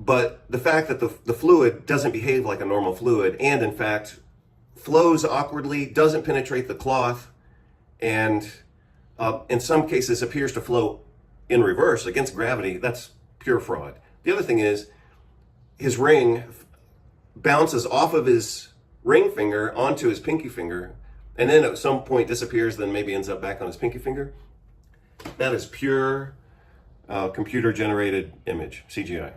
But the fact that the fluid doesn't behave like a normal fluid, and in fact flows awkwardly, doesn't penetrate the cloth, and in some cases appears to flow in reverse against gravity, that's pure fraud. The other thing is his ring bounces off of his ring finger onto his pinky finger, and then at some point disappears, then maybe ends up back on his pinky finger. That is pure computer-generated image, CGI.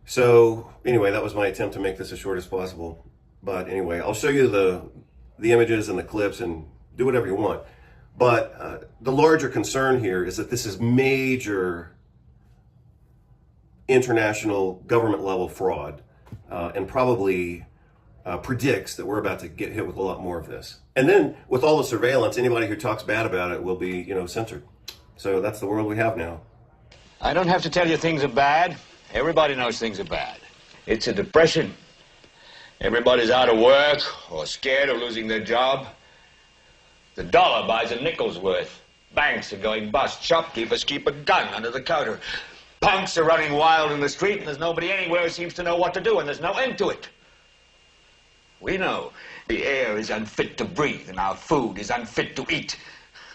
So anyway, that was my attempt to make this as short as possible. But anyway, I'll show you the images and the clips and do whatever you want. But the larger concern here is that this is major international government level fraud, and probably predicts that we're about to get hit with a lot more of this. And then with all the surveillance, anybody who talks bad about it will be, censored. So that's the world we have now. I don't have to tell you things are bad. Everybody knows things are bad. It's a depression. Everybody's out of work or scared of losing their job. The dollar buys a nickel's worth. Banks are going bust. Shopkeepers keep a gun under the counter. Punks are running wild in the street, and there's nobody anywhere who seems to know what to do, and there's no end to it. We know the air is unfit to breathe, and our food is unfit to eat.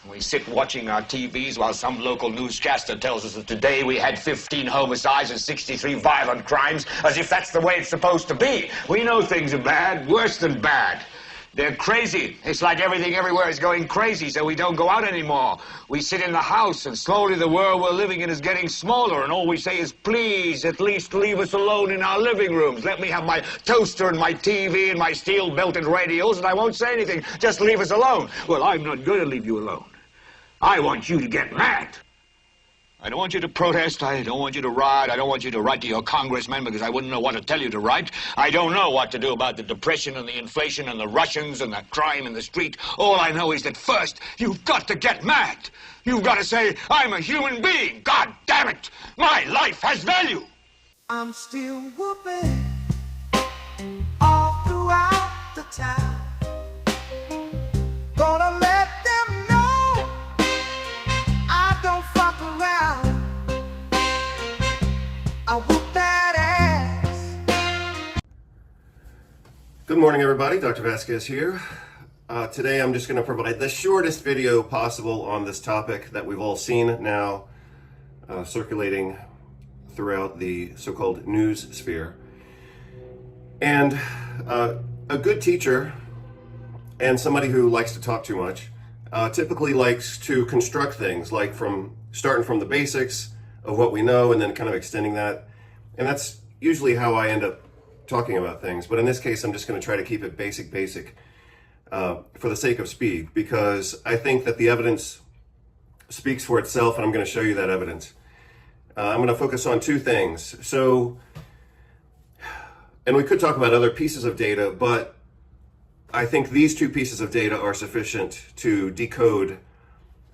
We sit watching our TVs while some local newscaster tells us that today we had 15 homicides and 63 violent crimes, as if that's the way it's supposed to be. We know things are bad, worse than bad. They're crazy. It's like everything everywhere is going crazy, so we don't go out anymore. We sit in the house, and slowly the world we're living in is getting smaller, and all we say is, please, at least leave us alone in our living rooms. Let me have my toaster and my TV and my steel-belted radios, and I won't say anything. Just leave us alone. Well, I'm not going to leave you alone. I want you to get mad. I don't want you to protest. I don't want you to riot. I don't want you to write to your congressman because I wouldn't know what to tell you to write. I don't know what to do about the depression and the inflation and the Russians and the crime in the street. All I know is that first, you've got to get mad. You've got to say, I'm a human being. God damn it. My life has value. I'm still whooping all throughout the town. Gonna let them know I don't fuck around. I whoop that ass. Good morning, everybody. Dr. Vasquez here. Today I'm just going to provide the shortest video possible on this topic that we've all seen now circulating throughout the so-called news sphere. And a good teacher and somebody who likes to talk too much typically likes to construct things, like starting from the basics of what we know and then kind of extending that. And that's usually how I end up talking about things. But in this case, I'm just going to try to keep it basic for the sake of speed, because I think that the evidence speaks for itself, and I'm going to show you that evidence. I'm going to focus on two things. So, and we could talk about other pieces of data, but I think these two pieces of data are sufficient to decode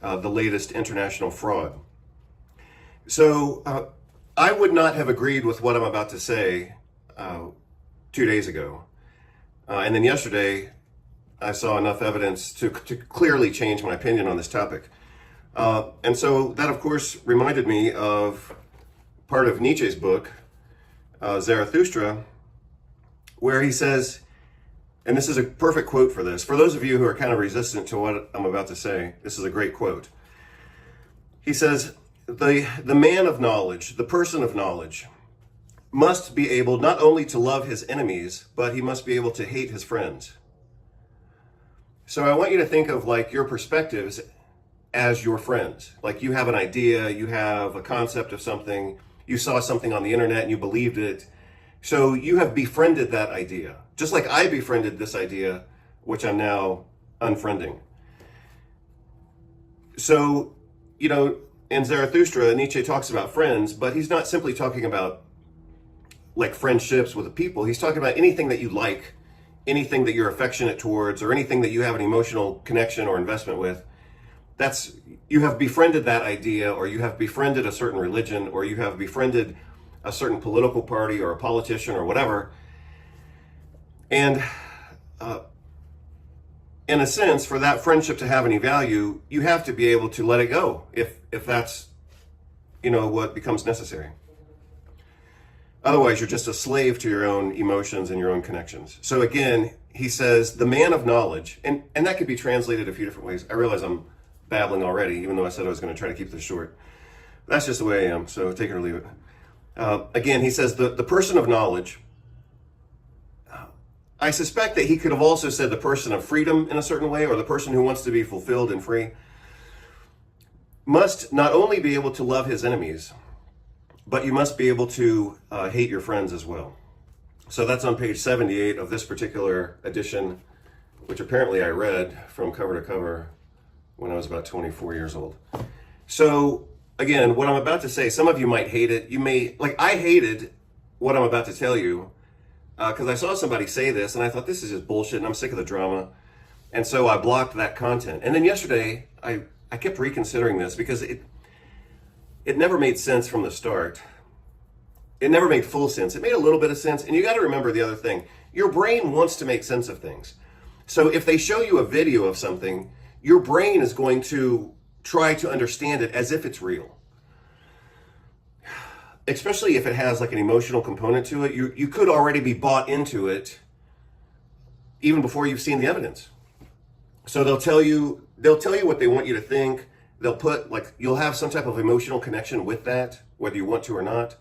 the latest international fraud. So I would not have agreed with what I'm about to say 2 days ago. And then yesterday, I saw enough evidence to clearly change my opinion on this topic. And so that, of course, reminded me of part of Nietzsche's book, Zarathustra, where he says, and this is a perfect quote for this. For those of you who are kind of resistant to what I'm about to say, this is a great quote. He says, the man of knowledge, the person of knowledge, must be able not only to love his enemies, but he must be able to hate his friends. So I want you to think of like your perspectives as your friends. Like you have an idea, you have a concept of something, you saw something on the internet and you believed it. So you have befriended that idea, just like I befriended this idea, which I'm now unfriending. So, in Zarathustra, Nietzsche talks about friends, but he's not simply talking about like friendships with the people. He's talking about anything that you like, anything that you're affectionate towards, or anything that you have an emotional connection or investment with. You have befriended that idea, or you have befriended a certain religion, or you have befriended a certain political party or a politician or whatever. And in a sense, for that friendship to have any value, you have to be able to let it go if that's, what becomes necessary. Otherwise, you're just a slave to your own emotions and your own connections. So again, he says, the man of knowledge, and that could be translated a few different ways. I realize I'm babbling already, even though I said I was going to try to keep this short. That's just the way I am, so take it or leave it. Again, he says, the person of knowledge. I suspect that he could have also said the person of freedom in a certain way, or the person who wants to be fulfilled and free, must not only be able to love his enemies, but you must be able to hate your friends as well. So that's on page 78 of this particular edition, which apparently I read from cover to cover when I was about 24 years old. So again, what I'm about to say, some of you might hate it. You may, like I hated what I'm about to tell you because I saw somebody say this and I thought this is just bullshit and I'm sick of the drama. And so I blocked that content. And then yesterday, I kept reconsidering this because it never made sense from the start. It never made full sense. It made a little bit of sense. And you got to remember the other thing. Your brain wants to make sense of things. So if they show you a video of something, your brain is going to try to understand it as if it's real. Especially if it has like an emotional component to it. You could already be bought into it even before you've seen the evidence. So they'll tell you what they want you to think. They'll put, like, you'll have some type of emotional connection with that, whether you want to or not.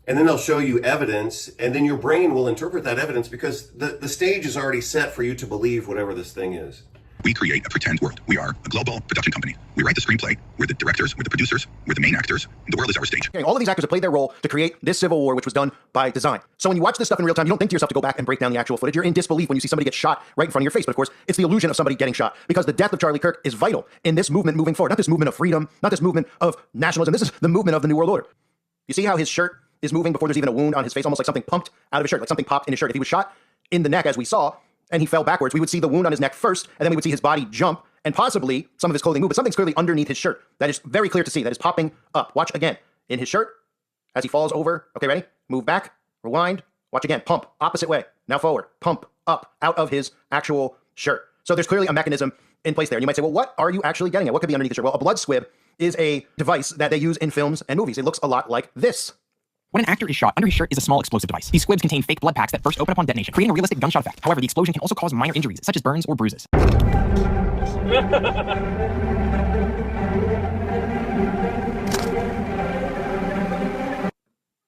And then they'll show you evidence, and then your brain will interpret that evidence because the stage is already set for you to believe whatever this thing is. We create a pretend world. We are a global production company. We write the screenplay. We're the directors. We're the producers. We're the main actors. The world is our stage. All of these actors have played their role to create this civil war, which was done by design. So when you watch this stuff in real time, you don't think to yourself to go back and break down the actual footage. You're in disbelief when you see somebody get shot right in front of your face. But of course, it's the illusion of somebody getting shot because the death of Charlie Kirk is vital in this movement moving forward. Not this movement of freedom, not this movement of nationalism. This is the movement of the New World Order. You see how his shirt is moving before there's even a wound on his face, almost like something pumped out of his shirt, like something popped in his shirt. If he was shot in the neck, as we saw, and he fell backwards, we would see the wound on his neck first, and then we would see his body jump, and possibly some of his clothing move, but something's clearly underneath his shirt. That is very clear to see. That is popping up. Watch again. In his shirt, as he falls over. Okay, ready? Move back. Rewind. Watch again. Pump. Opposite way. Now forward. Pump. Up. Out of his actual shirt. So there's clearly a mechanism in place there. And you might say, well, what are you actually getting at? What could be underneath the shirt? Well, a blood squib is a device that they use in films and movies. It looks a lot like this. When an actor is shot, under his shirt is a small explosive device. These squibs contain fake blood packs that burst open upon detonation, creating a realistic gunshot effect. However, the explosion can also cause minor injuries, such as burns or bruises.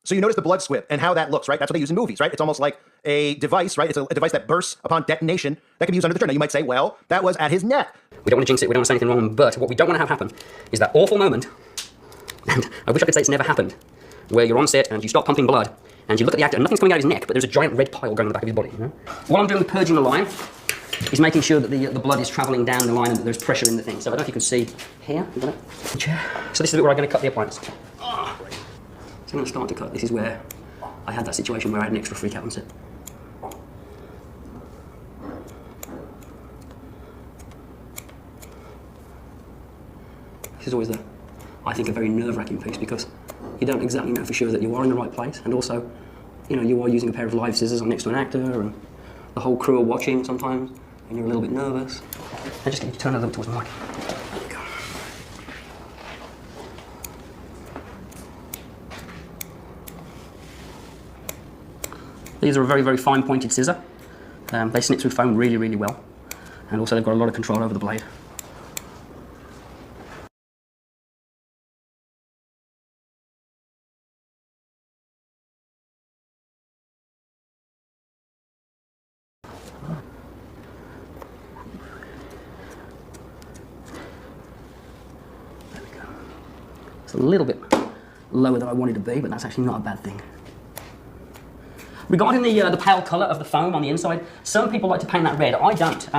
So you notice the blood squib and how that looks, right? That's what they use in movies, right? It's almost like a device, right? It's a device that bursts upon detonation that can be used under the shirt. Now you might say, well, that was at his neck. We don't want to jinx it, we don't want to say anything wrong, but what we don't want to have happen is that awful moment, and I wish I could say it's never happened, where you're on set and you stop pumping blood, and you look at the actor and nothing's coming out of his neck, but there's a giant red pile going on the back of his body. You know? What I'm doing with purging the line is making sure that the blood is travelling down the line and that there's pressure in the thing. So I don't know if you can see here. So this is the bit where I'm going to cut the appliance. So I'm going to start to cut. This is where I had that situation where I had an extra freak out on set. This is always I think, a very nerve-wracking piece because you don't exactly know for sure that you are in the right place, and also, you know, you are using a pair of live scissors next to an actor, and the whole crew are watching sometimes, and you're a little bit nervous. I just get you to turn a little towards the mic. There you go. These are a very, very fine pointed scissor. They snip through foam really, really well, and also they've got a lot of control over the blade. It's a little bit lower than I wanted to be, but that's actually not a bad thing. Regarding the pale colour of the foam on the inside, some people like to paint that red. I don't.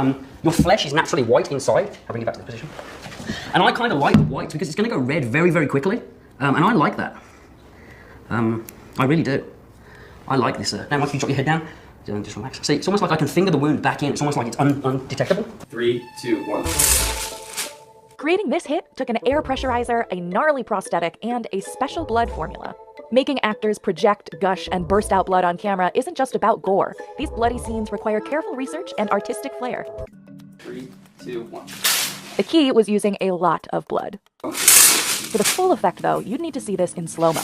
Your flesh is naturally white inside. I'll bring it back to the position. And I kind of like the white because it's going to go red very, very quickly. And I like that. I really do. I like this. Now, once you drop your head down, just relax. See, it's almost like I can finger the wound back in. It's almost like it's undetectable. 3, 2, 1. Creating this hit took an air pressurizer, a gnarly prosthetic, and a special blood formula. Making actors project, gush, and burst out blood on camera isn't just about gore. These bloody scenes require careful research and artistic flair. 3, 2, 1. The key was using a lot of blood. For the full effect, though, you'd need to see this in slow-mo.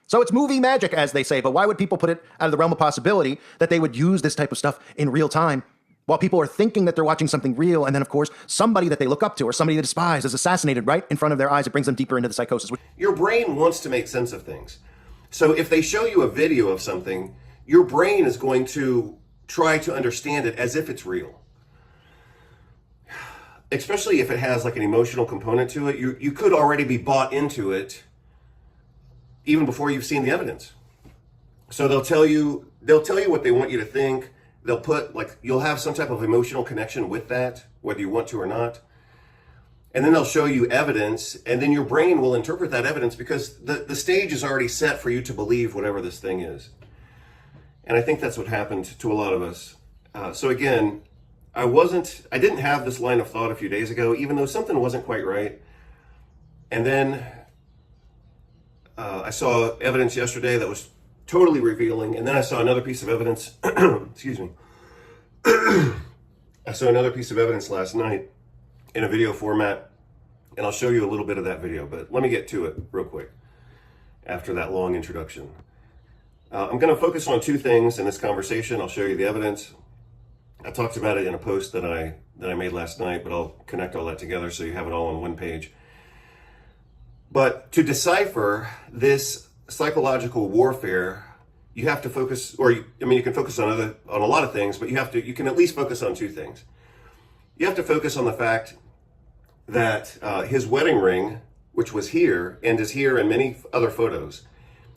So it's movie magic, as they say, but why would people put it out of the realm of possibility that they would use this type of stuff in real time while people are thinking that they're watching something real, and then, of course, somebody that they look up to or somebody they despise is assassinated right in front of their eyes? It brings them deeper into the psychosis. Your brain wants to make sense of things. So if they show you a video of something, your brain is going to try to understand it as if it's real. Especially if it has like an emotional component to it, you could already be bought into it even before you've seen the evidence. So they'll tell you what they want you to think. They'll put, like, you'll have some type of emotional connection with that, whether you want to or not. And then they'll show you evidence, and then your brain will interpret that evidence because the stage is already set for you to believe whatever this thing is. And I think that's what happened to a lot of us. So again, I didn't have this line of thought a few days ago, even though something wasn't quite right. And then I saw evidence yesterday that was totally revealing, and then I saw another piece of evidence, excuse me, I saw another piece of evidence last night in a video format, and I'll show you a little bit of that video, but let me get to it real quick after that long introduction. I'm going to focus on two things in this conversation. I'll show you the evidence. I talked about it in a post that I made last night, but I'll connect all that together so you have it all on one page. But to decipher this psychological warfare, you have to focus, you can focus on a lot of things, but you can at least focus on two things. You have to focus on the fact that his wedding ring, which was here and is here in many other photos,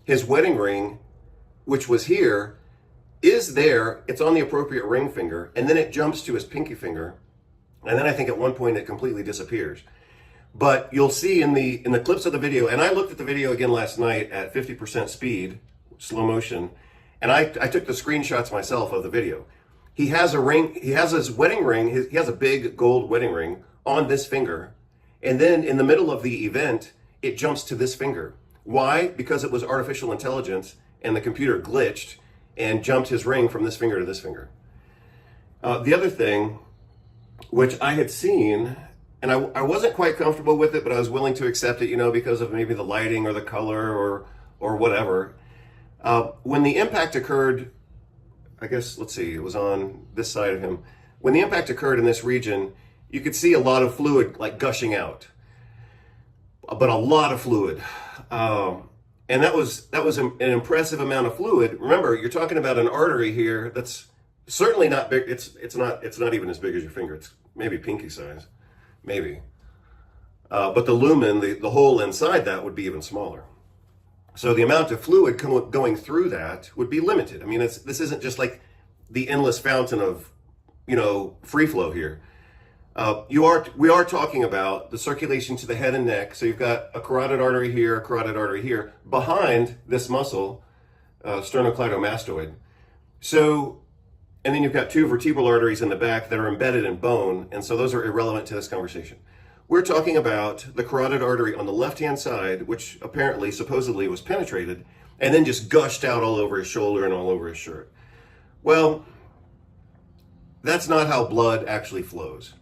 his wedding ring, which was here, is there. It's on the appropriate ring finger, and then it jumps to his pinky finger, and then I think at one point it completely disappears. But you'll see in the clips of the video, and I looked at the video again last night at 50% speed, slow motion, and I took the screenshots myself of the video. He has a ring, he has his wedding ring, he has a big gold wedding ring on this finger, and then in the middle of the event, it jumps to this finger. Why? Because it was artificial intelligence, and the computer glitched and jumped his ring from this finger to this finger. The other thing, which I had seen, and I wasn't quite comfortable with it, but I was willing to accept it, because of maybe the lighting or the color or whatever. When the impact occurred, I guess, let's see, it was on this side of him. When the impact occurred in this region, you could see a lot of fluid like gushing out, but a lot of fluid. And that was an impressive amount of fluid. Remember, you're talking about an artery here that's certainly not big. It's not even as big as your finger. It's maybe pinky size. Maybe. But the lumen, the hole inside that would be even smaller. So the amount of fluid going through that would be limited. I mean, this isn't just like the endless fountain of, free flow here. We are talking about the circulation to the head and neck. So you've got a carotid artery here, a carotid artery here, behind this muscle, sternocleidomastoid. So, and then you've got two vertebral arteries in the back that are embedded in bone, and so those are irrelevant to this conversation. We're talking about the carotid artery on the left-hand side, which apparently, supposedly, was penetrated, and then just gushed out all over his shoulder and all over his shirt. Well, that's not how blood actually flows.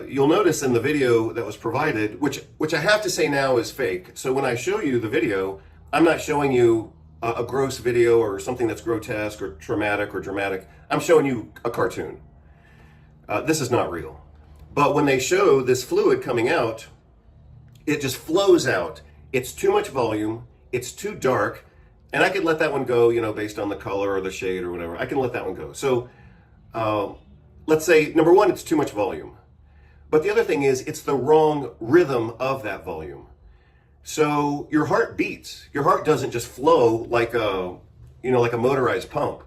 You'll notice in the video that was provided, which I have to say now is fake. So when I show you the video, I'm not showing you a gross video or something that's grotesque or traumatic or dramatic. I'm showing you a cartoon. This is not real. But when they show this fluid coming out, it just flows out. It's too much volume. It's too dark. And I could let that one go, based on the color or the shade or whatever. I can let that one go. So let's say, number one, it's too much volume. But the other thing is, it's the wrong rhythm of that volume. So your heart beats. Your heart doesn't just flow like a motorized pump.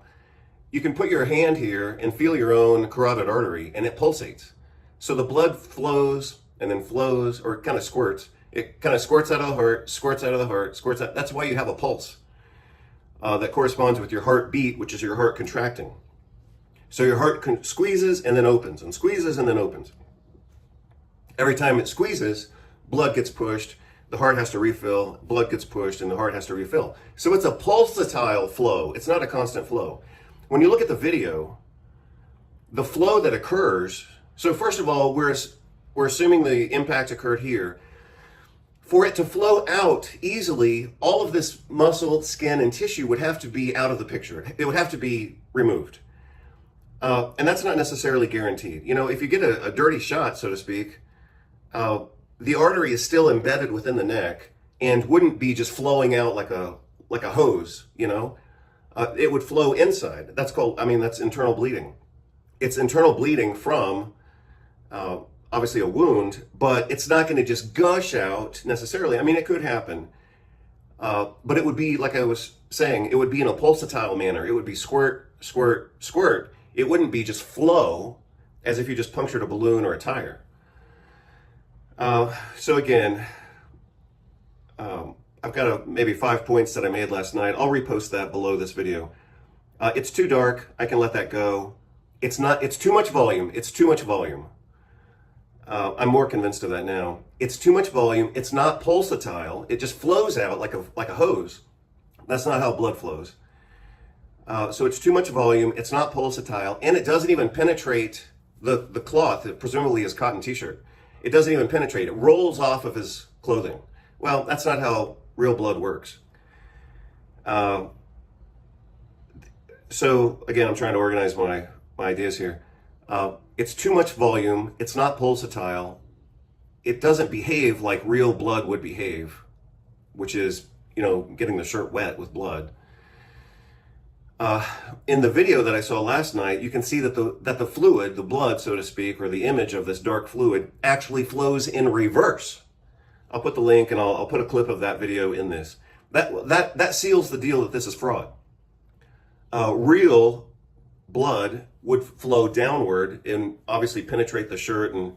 You can put your hand here and feel your own carotid artery, and it pulsates. So the blood flows and then flows, or it kind of squirts. It kind of squirts out of the heart, squirts out of the heart, squirts out. That's why you have a pulse that corresponds with your heartbeat, which is your heart contracting. So your heart squeezes and then opens, and squeezes and then opens. Every time it squeezes, blood gets pushed, the heart has to refill, blood gets pushed, and the heart has to refill. So it's a pulsatile flow. It's not a constant flow. When you look at the video, the flow that occurs, so first of all, we're assuming the impact occurred here. For it to flow out easily, all of this muscle, skin, and tissue would have to be out of the picture. It would have to be removed. And that's not necessarily guaranteed. You know, if you get a dirty shot, so to speak, the artery is still embedded within the neck and wouldn't be just flowing out like a hose, you know. It would flow inside. That's internal bleeding. It's internal bleeding from obviously a wound, but it's not going to just gush out necessarily. I mean, it could happen, but it would be, like I was saying, it would be in a pulsatile manner. It would be squirt, squirt, squirt. It wouldn't be just flow as if you just punctured a balloon or a tire. So again, I've got maybe 5 points that I made last night. I'll repost that below this video. It's too dark. I can let that go. It's too much volume. It's too much volume. I'm more convinced of that now. It's too much volume. It's not pulsatile. It just flows out like a hose. That's not how blood flows. So it's too much volume. It's not pulsatile, and it doesn't even penetrate the cloth, presumably his cotton t-shirt. It doesn't even penetrate. It rolls off of his clothing. Well, that's not how real blood works. So again, I'm trying to organize my ideas here. It's too much volume. It's not pulsatile. It doesn't behave like real blood would behave, which is, you know, getting the shirt wet with blood. In the video that I saw last night, you can see that the fluid, the blood, so to speak, or the image of this dark fluid actually flows in reverse. I'll put the link and I'll put a clip of that video in this. That seals the deal that this is fraud. Real blood would flow downward and obviously penetrate the shirt, and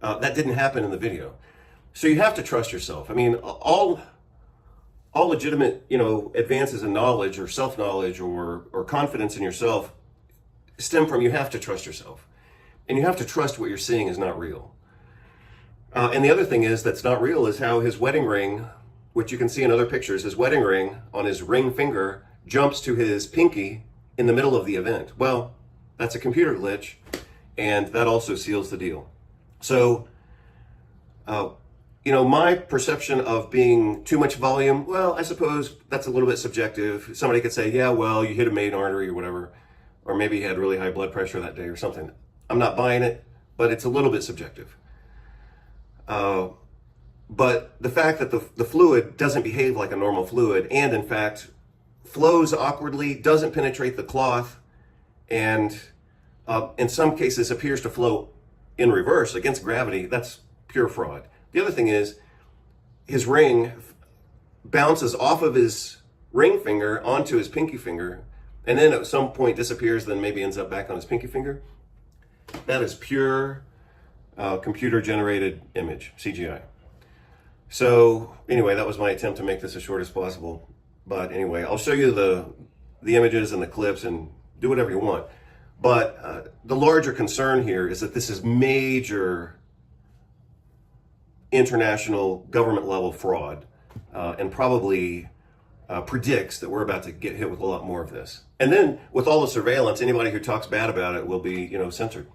that didn't happen in the video. So you have to trust yourself. I mean, all legitimate, you know, advances in knowledge or self-knowledge or confidence in yourself stem from you have to trust yourself. And you have to trust what you're seeing is not real. And the other thing that's not real is how his wedding ring, which you can see in other pictures, his wedding ring on his ring finger jumps to his pinky in the middle of the event. Well, that's a computer glitch, and that also seals the deal. So, you know, my perception of being too much volume, well, I suppose that's a little bit subjective. Somebody could say, yeah, well, you hit a main artery or whatever, or maybe he had really high blood pressure that day or something. I'm not buying it, but it's a little bit subjective. But the fact that the fluid doesn't behave like a normal fluid, and in fact flows awkwardly, doesn't penetrate the cloth, and in some cases appears to flow in reverse against gravity, that's pure fraud. The other thing is his ring bounces off of his ring finger onto his pinky finger, and then at some point disappears, then maybe ends up back on his pinky finger. That is pure computer-generated image, CGI. So anyway, that was my attempt to make this as short as possible. But anyway, I'll show you the images and the clips and do whatever you want. But the larger concern here is that this is major international government level fraud, and probably predicts that we're about to get hit with a lot more of this. And then with all the surveillance, anybody who talks bad about it will be, you know, censored.